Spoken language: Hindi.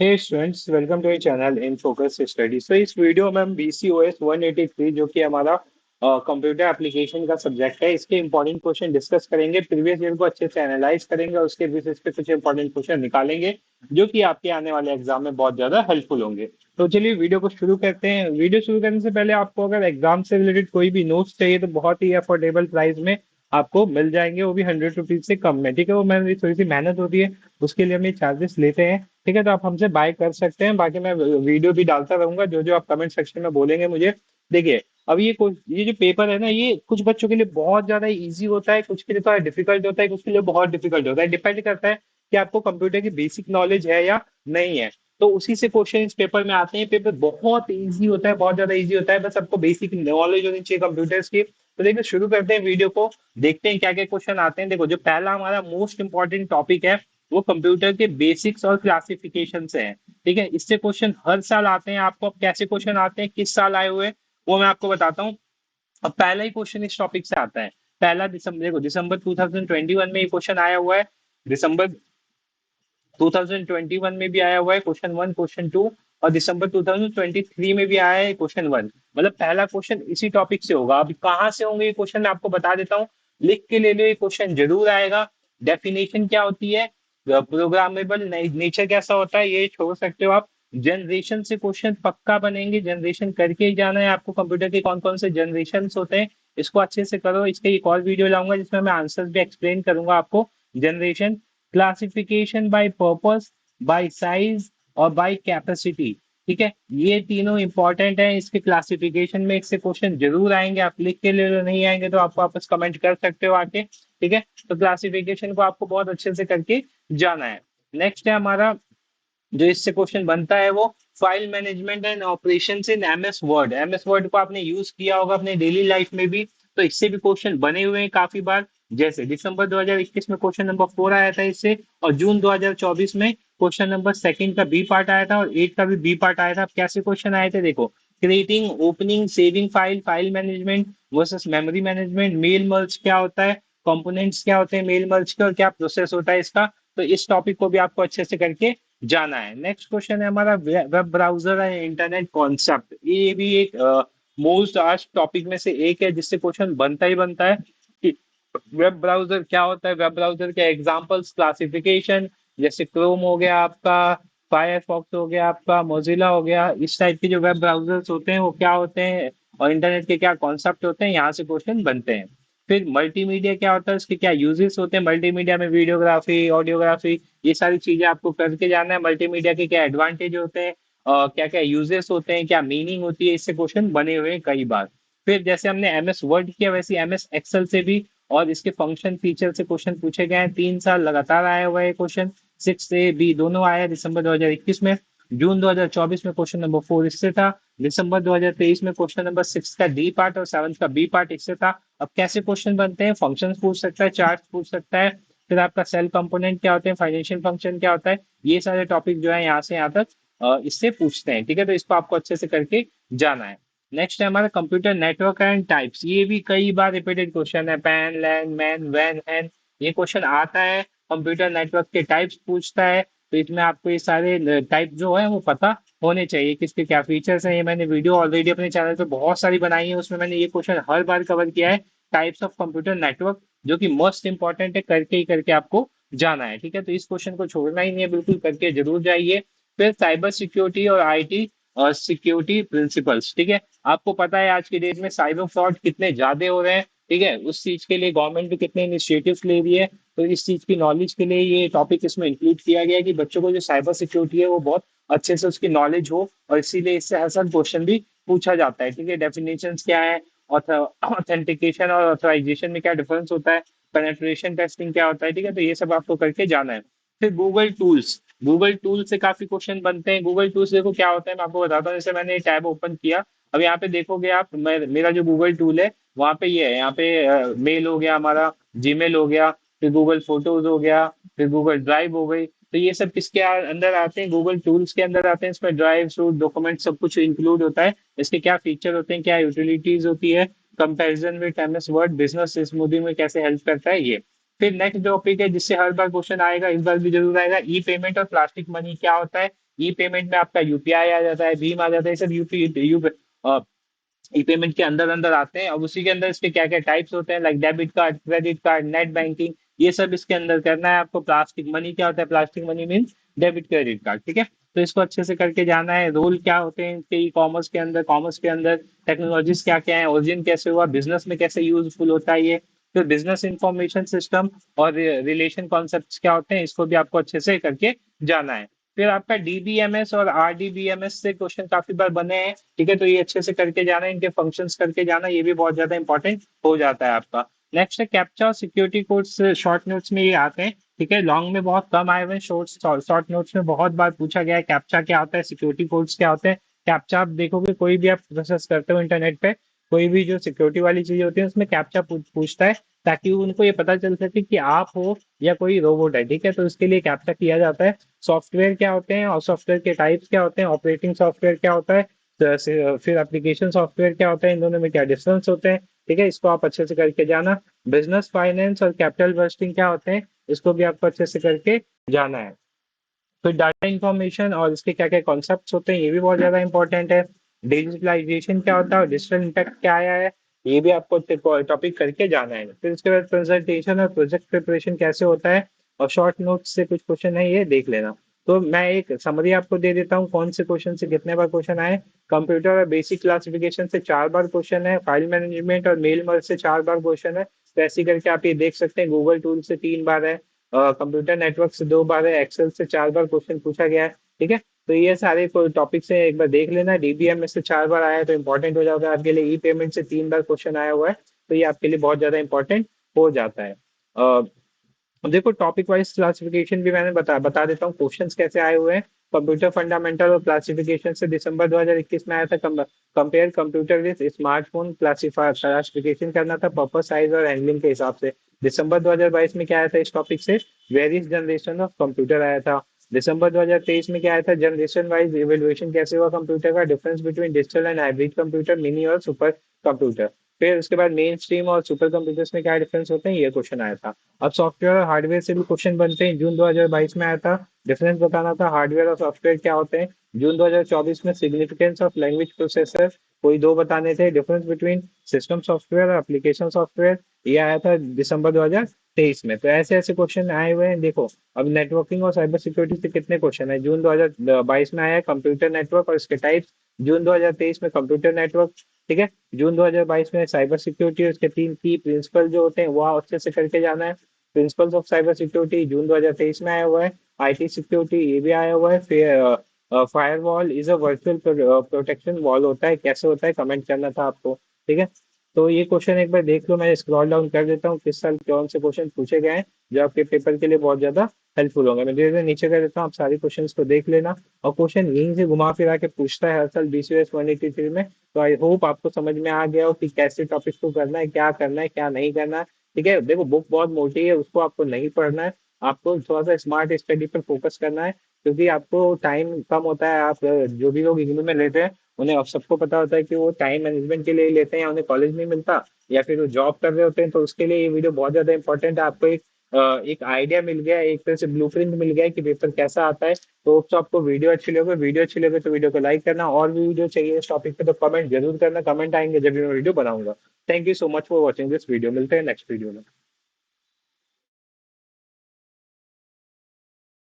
Hey students, welcome to your channel in focus study. So इस वीडियो में हम BCOS 183 जो कि हमारा कंप्यूटर एप्लीकेशन का सब्जेक्ट है, इसके इंपॉर्टेंट क्वेश्चन डिस्कस करेंगे। प्रीवियस ईयर को अच्छे से एनालाइज करेंगे और उसके बेसिस पे कुछ इंपॉर्टेंट क्वेश्चन निकालेंगे जो कि आपके आने वाले एग्जाम में बहुत ज्यादा हेल्पफुल होंगे। तो चलिए वीडियो को शुरू करते हैं। वीडियो शुरू करने से पहले आपको अगर एग्जाम से रिलेटेड कोई भी नोट्स चाहिए तो बहुत ही अफोर्डेबल प्राइस में आपको मिल जाएंगे, वो भी 100 रुपीज से कम में। ठीक है, वो मैम थोड़ी सी मेहनत होती है, उसके लिए हम ये चार्जेस लेते हैं। ठीक है, तो आप हमसे बाय कर सकते हैं। बाकी मैं वीडियो भी डालता रहूंगा, जो जो आप कमेंट सेक्शन में बोलेंगे मुझे। देखिए, अब ये जो पेपर है ना, ये कुछ बच्चों के लिए बहुत ज्यादा इजी होता है, कुछ के लिए थोड़ा डिफिकल्ट होता है, कुछ के लिए बहुत डिफिकल्ट होता है। डिपेंड करता है कि आपको कंप्यूटर की बेसिक नॉलेज है या नहीं है। तो उसी से क्वेश्चन इस पेपर में आते हैं। पेपर बहुत इजी होता है, बहुत ज्यादा इजी होता है, बस आपको बेसिक नॉलेज होनी चाहिए कंप्यूटर्स की। तो देखिए, शुरू करते हैं वीडियो को, देखते हैं क्या क्या क्वेश्चन आते हैं। देखो, जो पहला हमारा मोस्ट इंपॉर्टेंट टॉपिक है वो कंप्यूटर के बेसिक्स और क्लासिफिकेशन से है। ठीक है, इससे क्वेश्चन हर साल आते हैं। आपको अब कैसे क्वेश्चन आते हैं, किस साल आए हुए, वो मैं आपको बताता हूँ। अब पहला ही क्वेश्चन इस टॉपिक से आता है। पहला दिसंबर, देखो दिसंबर 2021 में ये क्वेश्चन आया हुआ है। दिसंबर 2021 में भी आया हुआ है क्वेश्चन वन, क्वेश्चन टू। और दिसंबर 2023 में भी आया है क्वेश्चन वन। मतलब पहला क्वेश्चन इसी टॉपिक से होगा। अभी कहाँ से होंगे ये क्वेश्चन मैं आपको बता देता हूँ, लिख के ले लो, ये क्वेश्चन जरूर आएगा। डेफिनेशन क्या होती है, प्रोग्रामेबल नेचर कैसा होता है, ये छोड़ सकते हो आप। जनरेशन से क्वेश्चन पक्का बनेंगे, जनरेशन करके ही जाना है आपको। कंप्यूटर के कौन कौन से जनरेशन होते हैं इसको अच्छे से करो। इसके एक और वीडियो लाऊंगा जिसमें मैं आंसर्स भी एक्सप्लेन करूंगा आपको। Generation, classification bye purpose, bye size और बाय कैपेसिटी। ठीक है, ये तीनों इंपॉर्टेंट है। इसके क्लासिफिकेशन में इससे क्वेश्चन जरूर आएंगे, आप लिख के ले लो, नहीं आएंगे तो आप वापस कमेंट कर सकते हो आके। ठीक है, तो क्लासिफिकेशन को आपको बहुत अच्छे से करके जाना है। नेक्स्ट है हमारा, जो इससे क्वेश्चन बनता है वो file management and operation in MS word. MS word को आपने यूज किया होगा अपने डेली लाइफ में भी, तो इससे भी क्वेश्चन बने हुए हैं काफी बार। जैसे दिसंबर 2021 में क्वेश्चन नंबर 4 आया था इससे, और जून 2024 में क्वेश्चन नंबर सेकंड का बी पार्ट आया था और 8 का भी बी पार्ट आया था। अब कैसे क्वेश्चन आए थे देखो, creating, opening, saving file, file management versus memory management, mail merge क्या होता है, कंपोनेंट्स क्या होते हैं मेल मर्ज के, और क्या प्रोसेस होता है इसका। तो इस टॉपिक को भी आपको अच्छे से करके जाना है। नेक्स्ट क्वेश्चन है हमारा web browser and internet concept. ये भी एक मोस्ट आस्क्ड टॉपिक में से एक है, जिससे क्वेश्चन बनता ही बनता है कि वेब ब्राउजर क्या होता है, वेब ब्राउजर के एग्जांपल्स, क्लासिफिकेशन, जैसे क्रोम हो गया आपका, फायरफॉक्स हो गया आपका, मोजिला हो गया। इस टाइप के जो वेब ब्राउजर्स होते हैं वो क्या होते हैं, और इंटरनेट के क्या कॉन्सेप्ट होते हैं, यहाँ से क्वेश्चन बनते हैं। फिर मल्टीमीडिया क्या होता है, उसके क्या यूजेस होते हैं, मल्टीमीडिया में वीडियोग्राफी, ऑडियोग्राफी, ये सारी चीजें आपको करके जाना है। मल्टीमीडिया के क्या एडवांटेज होते हैं, क्या क्या यूजेस होते हैं, क्या मीनिंग होती है, इससे क्वेश्चन बने हुए हैं कई बार। फिर जैसे हमने एमएस वर्ड किया, वैसे एमएस एक्सेल से भी और इसके फंक्शन फीचर से क्वेश्चन पूछे गए हैं। 3 साल लगातार आया हुआ है क्वेश्चन, 6 से बी दोनों आया। दिसंबर 2021 में, जून 2024 में क्वेश्चन नंबर 4 इससे था। दिसंबर 2023 में क्वेश्चन नंबर 6 का डी पार्ट और 7 का बी पार्ट इससे था। अब कैसे क्वेश्चन बनते हैं, फंक्शंस पूछ सकता है, चार्ट पूछ सकता है, फिर आपका सेल कंपोनेंट क्या होते हैं, फाइनेंशियल फंक्शन क्या होता है, ये सारे टॉपिक जो है यहाँ से यहाँ तक इससे पूछते हैं। ठीक है, तो इसको आपको अच्छे से करके जाना है। नेक्स्ट है हमारा कंप्यूटर नेटवर्क एंड टाइप्स। ये भी कई बार रिपीटेड क्वेश्चन है, पैन, लैन, मैन, वैन, एन, ये क्वेश्चन आता है। कंप्यूटर नेटवर्क के टाइप्स पूछता है, तो इसमें आपको ये सारे टाइप जो है वो पता होने चाहिए, किसके क्या फीचर्स हैं। ये मैंने वीडियो ऑलरेडी अपने चैनल पे बहुत सारी बनाई है, उसमें मैंने ये क्वेश्चन हर बार कवर किया है। टाइप्स ऑफ कंप्यूटर नेटवर्क, जो कि मोस्ट इंपॉर्टेंट है, करके ही करके आपको जाना है। ठीक है, तो इस क्वेश्चन को छोड़ना ही नहीं है, बिल्कुल करके जरूर जाइए। फिर साइबर सिक्योरिटी और आईटी और सिक्योरिटी प्रिंसिपल्स। ठीक है, आपको पता है आज की डेट में साइबर फ्रॉड कितने ज्यादा हो रहे हैं। ठीक है, उस चीज के लिए गवर्नमेंट भी कितने इनिशिएटिव्स ले रही है। तो इस चीज की नॉलेज के लिए ये टॉपिक इसमें इंक्लूड किया गया है कि बच्चों को जो साइबर सिक्योरिटी है वो बहुत अच्छे से उसकी नॉलेज हो, और इसीलिए इससे हर साल क्वेश्चन भी पूछा जाता है। ठीक है, डेफिनेशन क्या है, ऑथेंटिकेशन और ऑथराइजेशन में क्या डिफरेंस होता है, पेनेट्रेशन टेस्टिंग क्या होता है। ठीक है, तो ये सब आपको करके जाना है। फिर गूगल टूल्स, गूगल टूल से काफी क्वेश्चन बनते हैं। गूगल टूल्स देखो क्या होता है, मैं आपको बताता हूँ। जैसे मैंने टैब ओपन किया, अब यहाँ पे देखोगे आप, मेरा जो गूगल टूल है वहाँ पे ये है। यहाँ पे मेल हो गया हमारा, जीमेल हो गया, फिर गूगल फोटोज हो गया, फिर गूगल ड्राइव हो गई। तो ये सब किसके अंदर आते हैं, गूगल टूल्स के अंदर आते हैं। इसमें ड्राइव, सूट, डॉक्यूमेंट सब कुछ इंक्लूड होता है। इसके क्या फीचर होते हैं, क्या यूटिलिटीज होती है, comparison with MS word, business smoothing में कैसे हेल्प करता है ये। फिर नेक्स्ट टॉपिक है जिससे हर बार क्वेश्चन आएगा, इस बार भी जरूर आएगा, ई पेमेंट और प्लास्टिक मनी क्या होता है। ई पेमेंट में आपका यूपीआई आ जाता है, भीम आ जाता है, ये सब ई पेमेंट के अंदर अंदर आते हैं। और उसी के अंदर इसके क्या क्या टाइप्स होते हैं, like debit card, credit card, net banking, ये सब इसके अंदर करना है आपको। प्लास्टिक मनी क्या होता है, plastic money means debit credit card, ठीक है। तो इसको अच्छे से करके जाना है। रोल क्या होते हैं इनके ई कॉमर्स के अंदर, कॉमर्स के अंदर टेक्नोलॉजीज क्या क्या है, ओरिजिन कैसे हुआ, बिजनेस में कैसे यूजफुल होता है ये। फिर बिजनेस इंफॉर्मेशन सिस्टम और रिलेशन कॉन्सेप्ट्स क्या होते हैं, इसको भी आपको अच्छे से करके जाना है। फिर आपका डीबीएमएस और आरडीबीएमएस से क्वेश्चन काफी बार बने हैं, ठीक है। तो ये अच्छे से करके जाना है, इनके फंक्शंस करके जाना, ये भी बहुत ज्यादा इंपॉर्टेंट हो जाता है आपका। नेक्स्ट है कैप्चा और सिक्योरिटी कोड्स, शॉर्ट नोट्स में ये आते हैं, ठीक है। लॉन्ग में बहुत कम आए हुए हैं, शॉर्ट नोट्स में बहुत बार पूछा गया है कैप्चा क्या होता है, सिक्योरिटी कोड्स क्या होते हैं। कैप्चा आप देखोगे कोई भी आप प्रोसेस करते हो इंटरनेट पे, कोई भी जो सिक्योरिटी वाली चीजें होती है उसमें कैप्चा पूछता है, ताकि उनको ये पता चल सके कि आप हो या कोई रोबोट है, ठीक है। तो इसके लिए कैप्चा किया जाता है। सॉफ्टवेयर क्या होते हैं और सॉफ्टवेयर के टाइप्स क्या होते हैं, ऑपरेटिंग सॉफ्टवेयर क्या होता है, फिर एप्लीकेशन सॉफ्टवेयर क्या होता है, इन दोनों में क्या डिफरेंस होते हैं, ठीक है। इसको आप अच्छे से करके जाना। बिजनेस फाइनेंस और कैपिटल बस्टिंग क्या होते हैं, इसको भी आपको अच्छे से करके जाना है। तो डाटा इंफॉर्मेशन और इसके क्या क्या कॉन्सेप्ट्स होते हैं, ये भी बहुत ज्यादा इंपॉर्टेंट है। डिजिटलाइजेशन क्या होता है और डिजिटल इम्पैक्ट क्या आया है, ये भी आपको टॉपिक करके जाना है। फिर उसके बाद प्रेजेंटेशन और प्रोजेक्ट प्रिपरेशन कैसे होता है, और शॉर्ट नोट्स से कुछ क्वेश्चन है, ये देख लेना। तो मैं एक समरी आपको दे देता हूँ, कौन से क्वेश्चन से कितने बार क्वेश्चन आए। कंप्यूटर और बेसिक क्लासिफिकेशन से 4 बार क्वेश्चन है, फाइल मैनेजमेंट और मेल मर्ज से 4 बार क्वेश्चन है। तो ऐसे करके आप ये देख सकते हैं, गूगल टूल से 3 बार है, कंप्यूटर नेटवर्क से 2 बार है, एक्सेल से 4 बार क्वेश्चन पूछा गया है, ठीक है। तो ये सारे टॉपिक से एक बार देख लेना। डीबीएम में से 4 बार आया है तो इंपॉर्टेंट हो जाता है आपके लिए। ई पेमेंट से 3 बार क्वेश्चन आया हुआ है, तो ये आपके लिए बहुत ज्यादा इंपॉर्टेंट हो जाता है। अब देखो टॉपिक वाइज क्लासिफिकेशन भी मैंने बता देता हूँ क्वेश्चंस कैसे आए हुए हैं। कंप्यूटर फंडामेंटल और क्लासिफिकेशन से दिसंबर 2021 में आया था। Compare computer with smartphone, classification करना था पर्पस, साइज और हैंडलिंग के हिसाब से। दिसंबर 2022 में क्या आया था इस टॉपिक से, वेरियस जनरेशन ऑफ कंप्यूटर आया था। दिसंबर 2023 में क्या आया था, जनरेशन वाइज इवेल्युएशन कैसे हुआ कंप्यूटर का, difference between digital and hybrid computer, mini और सुपर कंप्यूटर। फिर उसके बाद मेन स्ट्रीम और सुपर कंप्यूटर्स में क्या डिफरेंस होते हैं, ये क्वेश्चन आया था। अब सॉफ्टवेयर और हार्डवेयर से भी क्वेश्चन बनते हैं, जून 2022 में आया था। डिफरेंस बताना था, हार्डवेयर और सॉफ्टवेयर क्या होते हैं। जून 2024 में सिग्निफिकेंस ऑफ लैंग्वेज प्रोसेसर, कोई 2 बताने थे। डिफरेंस बिटवीन सिस्टम सॉफ्टवेयर और एप्लीकेशन सॉफ्टवेयर, ये आया था दिसंबर 2023 में। तो ऐसे ऐसे क्वेश्चन आए हुए हैं देखो। अब नेटवर्किंग और साइबर सिक्योरिटी से कितने क्वेश्चन है, जून 2022 में आया है कंप्यूटर नेटवर्क और इसके टाइप्स। जून 2023 में कंप्यूटर नेटवर्क, ठीक है। जून 2022 में साइबर सिक्योरिटी, उसके 3 की प्रिंसिपल जो होते हैं वो अच्छे से करके जाना है। प्रिंसिपल्स ऑफ साइबर सिक्योरिटी जून 2023 में आया हुआ है। आईटी सिक्योरिटी ये भी आया हुआ है। फिर firewall is a virtual protection wall होता है, कैसे होता है कमेंट करना था आपको, ठीक है। तो ये क्वेश्चन एक बार देख लो, मैं स्क्रॉल डाउन कर देता हूँ किस साल कौन से क्वेश्चन पूछे गए हैं, जो आपके पेपर के लिए बहुत ज्यादा हेल्पफुल होंगे। मैं धीरे धीरे नीचे कर देता हूँ, आप सारे क्वेश्चन को देख लेना। और क्वेश्चन यहीं से घुमा फिरा के पूछता है हर साल BCS 183 में। तो आई होप आपको समझ में आ गया हो कि कैसे टॉपिक को करना है क्या नहीं करना है, ठीक है। देखो बुक बहुत मोटी है, उसको आपको नहीं पढ़ना है, आपको थोड़ा सा स्मार्ट स्टडी पर फोकस करना है, क्योंकि आपको टाइम कम होता है। आप जो भी लोग इग्नू में लेते हैं उन्हें अब सबको पता होता है कि वो टाइम मैनेजमेंट के लिए ही लेते हैं, या उन्हें कॉलेज नहीं मिलता, या फिर वो जॉब कर रहे होते हैं, तो उसके लिए ये वीडियो बहुत ज्यादा इंपॉर्टेंट है। आपको एक आइडिया मिल गया है, एक तरह से ब्लूप्रिंट मिल गया है कि पेपर कैसा आता है। तो आपको वीडियो अच्छी लगे तो वीडियो को लाइक करना, और भी वीडियो चाहिए इस टॉपिक पे तो कमेंट जरूर करना, कमेंट आएंगे जब भी मैं वीडियो बनाऊंगा। Thank you so much for watching this video, मिलते हैं नेक्स्ट वीडियो में।